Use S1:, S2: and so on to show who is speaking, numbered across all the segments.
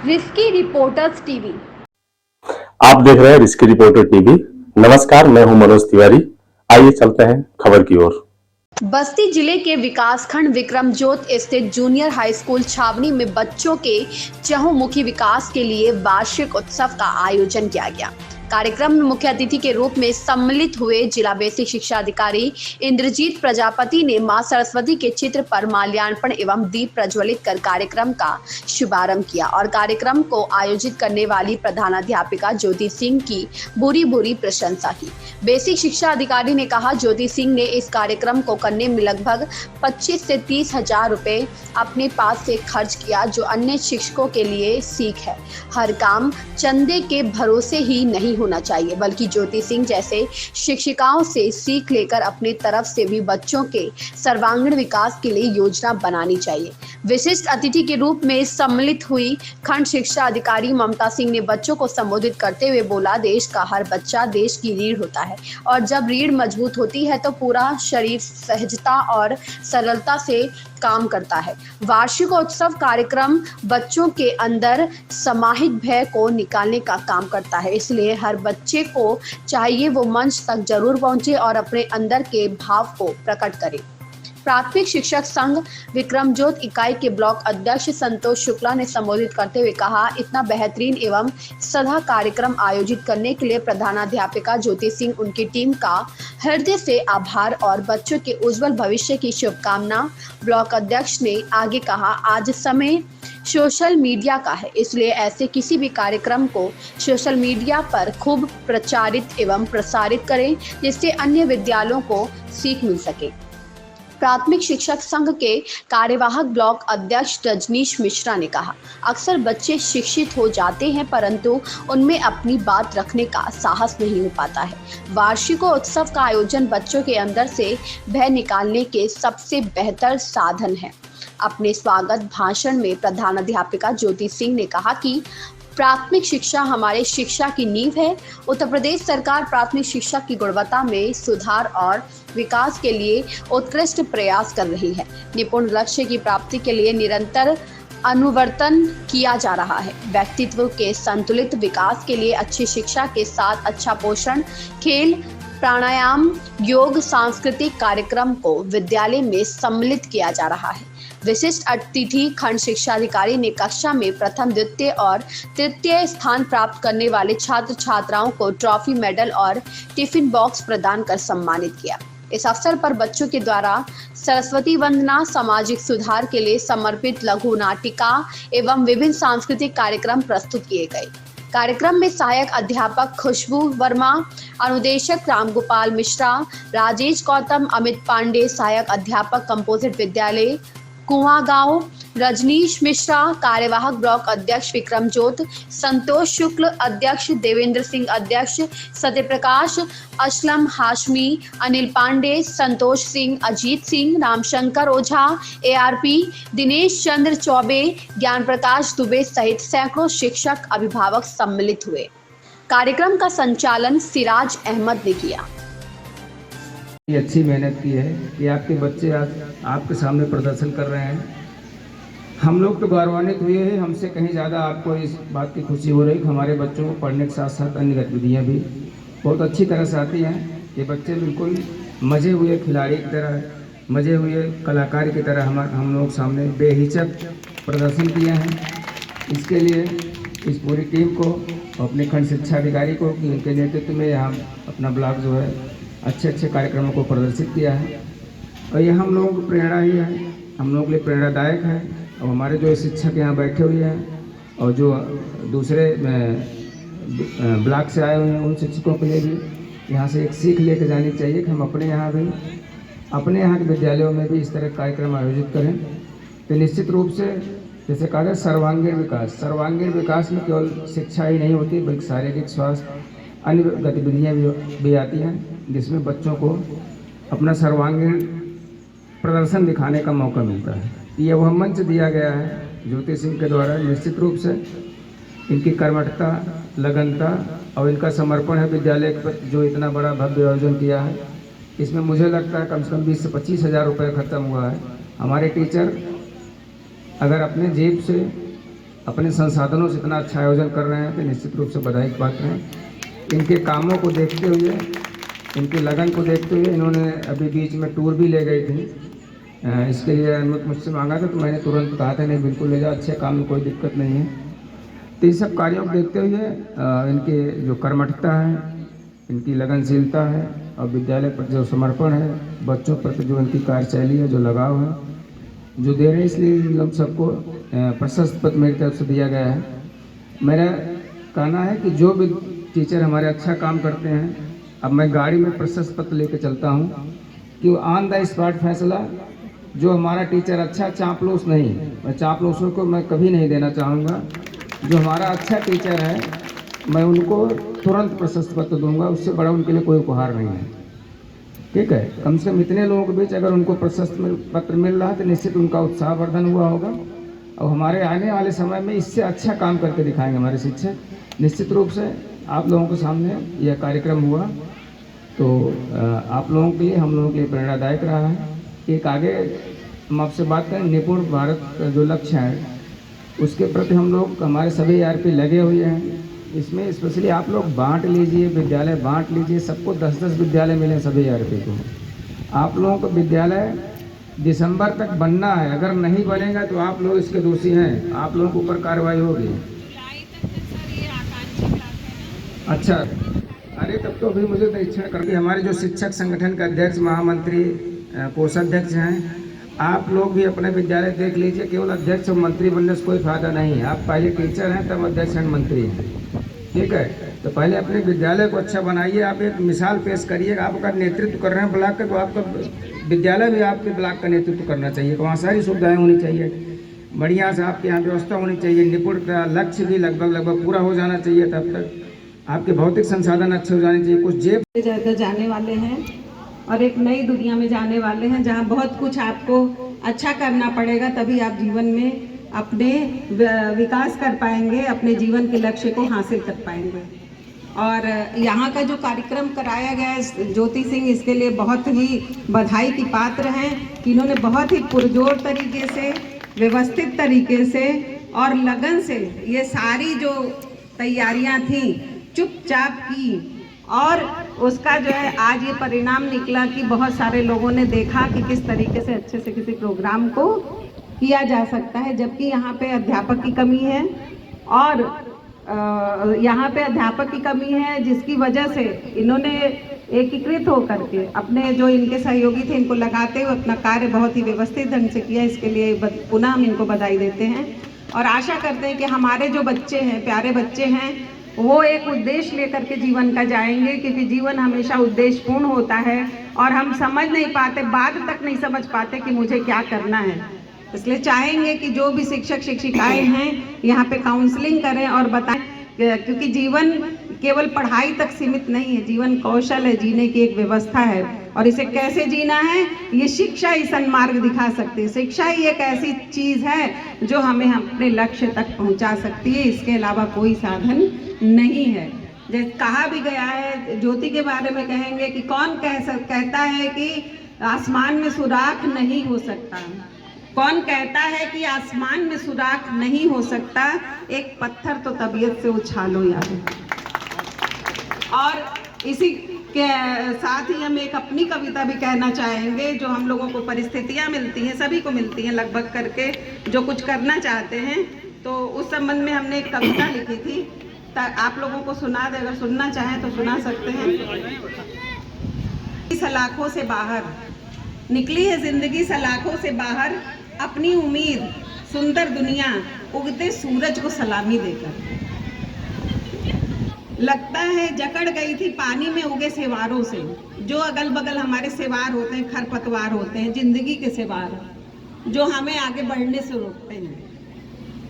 S1: Risky reporters TV.
S2: आप देख रहे हैं रिस्की रिपोर्टर टीवी। नमस्कार, मैं हूं मनोज तिवारी। आइए चलते हैं खबर की ओर।
S1: बस्ती जिले के विकासखंड विक्रमजोत स्थित जूनियर हाई स्कूल छावनी में बच्चों के चहुमुखी विकास के लिए वार्षिक उत्सव का आयोजन किया गया। कार्यक्रम में मुख्य अतिथि के रूप में सम्मिलित हुए जिला बेसिक शिक्षा अधिकारी इंद्रजीत प्रजापति ने मां सरस्वती के चित्र पर माल्यार्पण एवं दीप प्रज्वलित कर कार्यक्रम का शुभारंभ किया और कार्यक्रम को आयोजित करने वाली प्रधानाध्यापिका ज्योति सिंह की बुरी बुरी प्रशंसा की। बेसिक शिक्षा अधिकारी ने कहा, ज्योति सिंह ने इस कार्यक्रम को करने में लगभग 25 से 30 हजार रुपए अपने पास से खर्च किया, जो अन्य शिक्षकों के लिए सीख है। हर काम चंदे के भरोसे ही नहीं होना चाहिए, बल्कि ज्योति सिंह जैसे शिक्षिकाओं से सीख लेकर अपने तरफ से भी बच्चों के सर्वांगीण विकास के लिए योजना बनानी चाहिए। विशिष्ट अतिथि के रूप में सम्मिलित हुई खंड शिक्षा अधिकारी ममता सिंह ने बच्चों को संबोधित करते हुए बोला, देश का हर बच्चा देश की रीढ़ होता है और जब रीढ़ मजबूत होती है तो पूरा शरीर सहजता और सरलता से काम करता है। वार्षिक उत्सव कार्यक्रम बच्चों के अंदर समाहित भय को निकालने का काम करता है, इसलिए हर बच्चे को चाहिए वो मंच तक जरूर पहुंचे और अपने अंदर के भाव को प्रकट करे। प्राथमिक शिक्षक संघ विक्रमजोत इकाई के ब्लॉक अध्यक्ष संतोष शुक्ला ने संबोधित करते हुए कहा, इतना बेहतरीन एवं सदा कार्यक्रम आयोजित करने के लिए प्रधानाध्यापिका ज्योति सिंह, उनकी टीम का हृदय से आभार और बच्चों के उज्जवल भविष्य की शुभकामना। ब्लॉक अध्यक्ष ने आगे कहा, आज समय सोशल मीडिया का है, इसलिए ऐसे किसी भी कार्यक्रम को सोशल मीडिया पर खूब प्रचारित एवं प्रसारित करें, जिससे अन्य विद्यालयों को सीख मिल सके। प्राथमिक शिक्षक संघ के कार्यवाहक ब्लॉक अध्यक्ष रजनीश मिश्रा ने कहा, अक्सर बच्चे शिक्षित हो जाते हैं परंतु उनमें अपनी बात रखने का साहस नहीं हो पाता है। वार्षिक उत्सव का आयोजन बच्चों के अंदर से भय निकालने के सबसे बेहतर साधन है। अपने स्वागत भाषण में प्रधानाध्यापिका ज्योति सिंह ने कहा कि प्राथमिक शिक्षा हमारे शिक्षा की नींव है। उत्तर प्रदेश सरकार प्राथमिक शिक्षा की गुणवत्ता में सुधार और विकास के लिए उत्कृष्ट प्रयास कर रही है। निपुण लक्ष्य की प्राप्ति के लिए निरंतर अनुवर्तन किया जा रहा है। व्यक्तित्व के संतुलित विकास के लिए अच्छी शिक्षा के साथ अच्छा पोषण, खेल, प्राणायाम, योग, सांस्कृतिक कार्यक्रम को विद्यालय में सम्मिलित किया जा रहा है। विशिष्ट अतिथि खंड शिक्षा अधिकारी ने कक्षा में प्रथम, द्वितीय और तृतीय स्थान प्राप्त करने वाले छात्र छात्राओं को ट्रॉफी, मेडल और टिफिन बॉक्स प्रदान कर सम्मानित किया। इस अवसर पर बच्चों के द्वारा सरस्वती वंदना, सामाजिक सुधार के लिए समर्पित लघु नाटिका एवं विभिन्न सांस्कृतिक कार्यक्रम प्रस्तुत किए गए। कार्यक्रम में सहायक अध्यापक खुशबू वर्मा, अनुदेशक रामगोपाल मिश्रा, राजेश गौतम, अमित पांडे, सहायक अध्यापक कंपोजिट विद्यालय कुआगांव रजनीश मिश्रा, कार्यवाहक ब्लॉक अध्यक्ष विक्रमजोत संतोष शुक्ल, अध्यक्ष देवेंद्र सिंह, अध्यक्ष सत्यप्रकाश, असलम हाशमी, अनिल पांडे, संतोष सिंह, अजीत सिंह, रामशंकर ओझा, ARP दिनेश चंद्र चौबे, ज्ञान प्रकाश दुबे सहित सैकड़ों शिक्षक अभिभावक सम्मिलित हुए। कार्यक्रम का संचालन सिराज अहमद ने किया।
S3: अच्छी मेहनत की है कि आपके बच्चे आज आपके सामने प्रदर्शन कर रहे हैं। हम लोग तो गौरवान्वित हुए हैं, हमसे कहीं ज़्यादा आपको इस बात की खुशी हो रही कि हमारे बच्चों को पढ़ने के साथ साथ अन्य गतिविधियाँ भी बहुत अच्छी तरह से आती हैं। ये बच्चे बिल्कुल मजे हुए खिलाड़ी की तरह, मजे हुए कलाकार की तरह हम लोग सामने बेहिचक प्रदर्शन किए हैं। इसके लिए इस पूरी टीम को, अपने खंड शिक्षा अधिकारी को, कि उनके नेतृत्व में यहाँ अपना ब्लॉक जो है अच्छे अच्छे कार्यक्रमों को प्रदर्शित किया है और ये हम लोगों की प्रेरणा ही है, हम लोगों के लिए प्रेरणादायक है। और हमारे जो शिक्षक यहाँ बैठे हुए हैं और जो दूसरे ब्लॉक से आए हुए हैं, उन शिक्षकों के लिए भी यहाँ से एक सीख लेके जानी चाहिए कि हम अपने यहाँ के विद्यालयों में भी इस तरह कार्यक्रम आयोजित करें। तो निश्चित रूप से जैसे कहा जाए सर्वांगीण विकास में केवल शिक्षा ही नहीं होती, बल्कि शारीरिक स्वास्थ्य, अन्य गतिविधियाँ भी आती हैं, जिसमें बच्चों को अपना सर्वांगीण प्रदर्शन दिखाने का मौका मिलता है। ये वह मंच दिया गया है ज्योति सिंह के द्वारा। निश्चित रूप से इनकी कर्मठता, लगनता और इनका समर्पण है विद्यालय पर, जो इतना बड़ा भव्य आयोजन किया है। इसमें मुझे लगता है कम से कम 20 से 25 हज़ार रुपये खत्म हुआ है। हमारे टीचर अगर अपने जेब से अपने संसाधनों से इतना अच्छा आयोजन कर रहे हैं कि निश्चित रूप से बधाई की बात है। इनके कामों को देखते हुए, इनकी लगन को देखते हुए इन्होंने अभी बीच में टूर भी ले गई थी। इसके लिए अनुमति मुझसे मांगा था तो मैंने तुरंत कहा था नहीं बिल्कुल ले जाओ, अच्छे काम में कोई दिक्कत नहीं है। तो ये सब कार्यों को देखते हुए इनके जो कर्मठता है, इनकी लगनशीलता है और विद्यालय पर जो समर्पण है, बच्चों पर जो इनकी कार्यशैली है, जो लगाव है, जो दे रहे हैं, इसलिए इन लोग सबको प्रशस्ति पत्र मेरी तरफ से दिया गया है। मेरा कहना है कि जो भी टीचर हमारे अच्छा काम करते हैं, अब मैं गाड़ी में प्रशस्ति पत्र लेके चलता हूँ कि ऑन द स्पॉट फैसला, जो हमारा टीचर अच्छा, चापलूस नहीं, मैं चापलूसों को मैं कभी नहीं देना चाहूँगा। जो हमारा अच्छा टीचर है मैं उनको तुरंत प्रशस्ति पत्र दूंगा, उससे बड़ा उनके लिए कोई उपहार नहीं है। ठीक है, कम से कम इतने लोगों के बीच अगर उनको प्रशस्ति पत्र मिल रहा है तो निश्चित उनका उत्साहवर्धन हुआ होगा और हमारे आने वाले समय में इससे अच्छा काम करके दिखाएंगे हमारे शिक्षक। निश्चित रूप से आप लोगों के सामने यह कार्यक्रम हुआ तो आप लोगों के लिए, हम लोगों के लिए प्रेरणादायक रहा है। एक आगे हम आपसे बात करें, निपुण भारत का जो लक्ष्य है उसके प्रति हम लोग, हमारे सभी ARP लगे हुए हैं। इसमें स्पेशली आप लोग बांट लीजिए, विद्यालय बांट लीजिए, सबको 10-10 विद्यालय मिले सभी ARP को। आप लोगों को विद्यालय दिसंबर तक बनना है, अगर नहीं बनेगा तो आप लोग इसके दोषी हैं, आप लोगों के ऊपर कार्रवाई होगी। अच्छा, अरे तब तो अभी मुझे निरीक्षण करके हमारे जो शिक्षक संगठन के अध्यक्ष, महामंत्री, कोषाध्यक्ष हैं, आप लोग भी अपने विद्यालय देख लीजिए। केवल अध्यक्ष और मंत्री बनने से कोई फायदा नहीं है। आप पहले टीचर हैं तब अध्यक्ष एंड मंत्री हैं। ठीक है, तो पहले अपने विद्यालय को अच्छा बनाइए। आप एक मिसाल पेश करिए। आप अगर नेतृत्व कर रहे हैं ब्लॉक का तो आपका विद्यालय भी आपके ब्लॉक का नेतृत्व करना चाहिए। वहाँ सारी सुविधाएँ होनी चाहिए, बढ़िया से आपके यहाँ व्यवस्था होनी चाहिए। निपुण का लक्ष्य भी लगभग पूरा हो जाना चाहिए। तब तक आपके भौतिक संसाधन अच्छे हो जाने चाहिए। कुछ जेब
S4: जाने वाले हैं और एक नई दुनिया में जाने वाले हैं जहां बहुत कुछ आपको अच्छा करना पड़ेगा, तभी आप जीवन में अपने विकास कर पाएंगे, अपने जीवन के लक्ष्य को हासिल कर पाएंगे। और यहाँ का जो कार्यक्रम कराया गया है ज्योति सिंह, इसके लिए बहुत ही बधाई की पात्र हैं कि इन्होंने बहुत ही पुरजोर तरीके से, व्यवस्थित तरीके से और लगन से ये सारी जो तैयारियां थी चुपचाप की और उसका जो है आज ये परिणाम निकला कि बहुत सारे लोगों ने देखा कि किस तरीके से अच्छे से किसी प्रोग्राम को किया जा सकता है। जबकि यहाँ पे अध्यापक की कमी है और यहाँ पे अध्यापक की कमी है, जिसकी वजह से इन्होंने एकीकृत होकर के अपने जो इनके सहयोगी थे इनको लगाते हुए अपना कार्य बहुत ही व्यवस्थित ढंग से किया। इसके लिए पुनः हम इनको बधाई देते हैं और आशा करते हैं कि हमारे जो बच्चे हैं, प्यारे बच्चे हैं, वो एक उद्देश्य लेकर के जीवन का जाएंगे, क्योंकि जीवन हमेशा उद्देश्यपूर्ण होता है और हम समझ नहीं पाते, बाद तक नहीं समझ पाते कि मुझे क्या करना है। इसलिए चाहेंगे कि जो भी शिक्षक शिक्षिकाएं हैं यहाँ पे काउंसलिंग करें और बताएं, क्योंकि जीवन केवल पढ़ाई तक सीमित नहीं है, जीवन कौशल है, जीने की एक व्यवस्था है और इसे कैसे जीना है ये शिक्षा ही सन्मार्ग दिखा सकती है। शिक्षा ही एक ऐसी चीज़ है जो हमें अपने लक्ष्य तक पहुंचा सकती है, इसके अलावा कोई साधन नहीं है। जैसे कहा भी गया है, ज्योति के बारे में कहेंगे कि कौन कहता है कि आसमान में सुराख नहीं हो सकता, कौन कहता है कि आसमान में सुराख नहीं हो सकता, एक पत्थर तो तबीयत से उछालो यार। और इसी के साथ ही हम एक अपनी कविता भी कहना चाहेंगे, जो हम लोगों को परिस्थितियां मिलती हैं, सभी को मिलती हैं लगभग करके, जो कुछ करना चाहते हैं, तो उस संबंध में हमने एक कविता लिखी थी, आप लोगों को सुना दे, अगर सुनना चाहें तो सुना सकते हैं। सलाखों से बाहर निकली है जिंदगी, सलाखों से बाहर अपनी उम्मीद सुंदर दुनिया उगते सूरज को सलामी देकर। लगता है जकड़ गई थी पानी में उगे सेवारों से, जो अगल बगल हमारे सेवार होते हैं, खरपतवार होते हैं, जिंदगी के सेवार जो हमें आगे बढ़ने से रोकते हैं।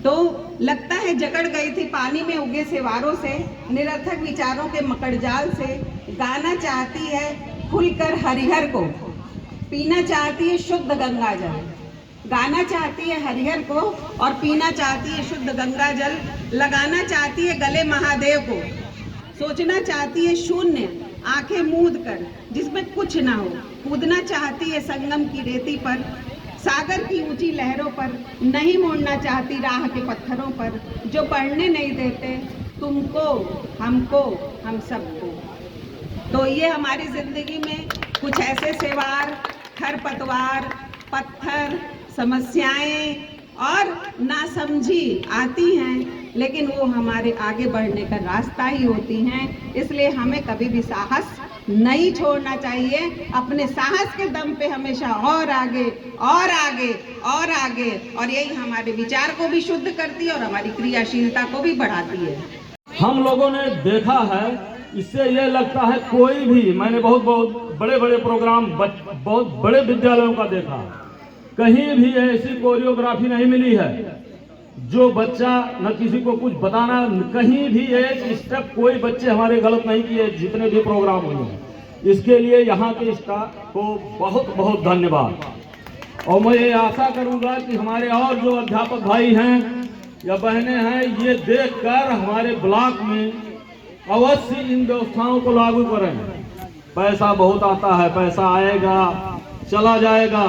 S4: तो लगता है जकड़ गई थी पानी में उगे सेवारों से, निरर्थक विचारों के मकड़जाल से, गाना चाहती है खुलकर हरिहर को, पीना चाहती है शुद्ध गंगा जल। गाना चाहती है हरिहर को और पीना चाहती है शुद्ध गंगा जल, लगाना चाहती है गले महादेव को, सोचना चाहती है शून्य आंखें मूंद कर जिसमें कुछ ना हो, कूदना चाहती है संगम की रेती पर, सागर की ऊंची लहरों पर, नहीं मोड़ना चाहती राह के पत्थरों पर, जो बढ़ने नहीं देते तुमको, हमको, हम सबको। तो ये हमारी जिंदगी में कुछ ऐसे सेवार, खरपतवार, पत्थर, समस्याएं और नासमझी आती हैं, लेकिन वो हमारे आगे बढ़ने का रास्ता ही होती हैं। इसलिए हमें कभी भी साहस नहीं छोड़ना चाहिए, अपने साहस के दम पे हमेशा और आगे और आगे और आगे, और यही हमारे विचार को भी शुद्ध करती है और हमारी क्रियाशीलता को भी बढ़ाती है।
S5: हम लोगों ने देखा है, इससे ये लगता है कोई भी, मैंने बहुत बड़े बड़े प्रोग्राम बहुत बड़े विद्यालयों का देखा, कहीं भी ऐसी कोरियोग्राफी नहीं मिली है जो बच्चा न किसी को कुछ बताना, कहीं भी एक स्टेप कोई बच्चे हमारे गलत नहीं किए जितने भी प्रोग्राम हुए। इसके लिए यहाँ के स्टाफ को बहुत बहुत धन्यवाद। और मैं ये आशा करूँगा कि हमारे और जो अध्यापक भाई हैं या बहनें हैं, ये देखकर हमारे ब्लॉक में अवश्य इन व्यवस्थाओं को लागू करें। पैसा बहुत आता है, पैसा आएगा चला जाएगा।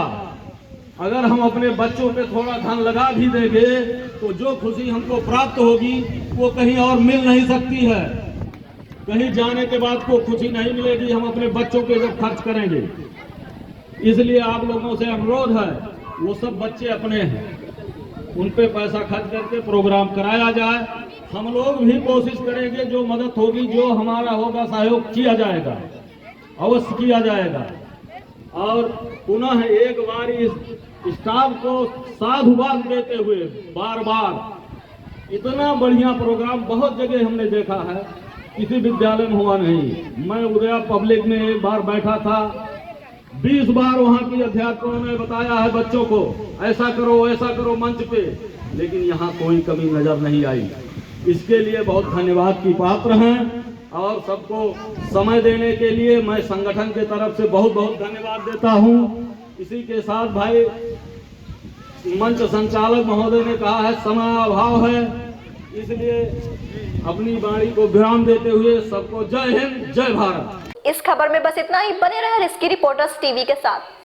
S5: अगर हम अपने बच्चों पे थोड़ा धन लगा भी देंगे तो जो खुशी हमको प्राप्त होगी वो कहीं और मिल नहीं सकती है। कहीं जाने के बाद को खुशी नहीं मिलेगी हम अपने बच्चों पे जब खर्च करेंगे। इसलिए आप लोगों से अनुरोध है, वो सब बच्चे अपने हैं, उन पे पैसा खर्च करके प्रोग्राम कराया जाए। हम लोग भी कोशिश करेंगे, जो मदद होगी, जो हमारा होगा सहयोग किया जाएगा, अवश्य किया जाएगा। और पुनः एक बार इस स्टाफ को साधुवाद देते हुए बार बार, इतना बढ़िया प्रोग्राम बहुत जगह हमने देखा है, किसी विद्यालय में हुआ नहीं। मैं उदया पब्लिक में एक बार बैठा था, 20 बार वहाँ की अध्यापकों ने बताया है बच्चों को ऐसा करो मंच पे, लेकिन यहाँ कोई कमी नजर नहीं आई। इसके लिए बहुत धन्यवाद की पात्र हैं। और सबको समय देने के लिए मैं संगठन के तरफ से बहुत बहुत धन्यवाद देता हूँ। इसी के साथ भाई मंच संचालक महोदय ने कहा है समय अभाव है, इसलिए अपनी वाणी को विराम देते हुए सबको जय हिंद, जय भारत।
S6: इस खबर में बस इतना ही। बने रहे रिस्की रिपोर्टर्स टीवी के साथ।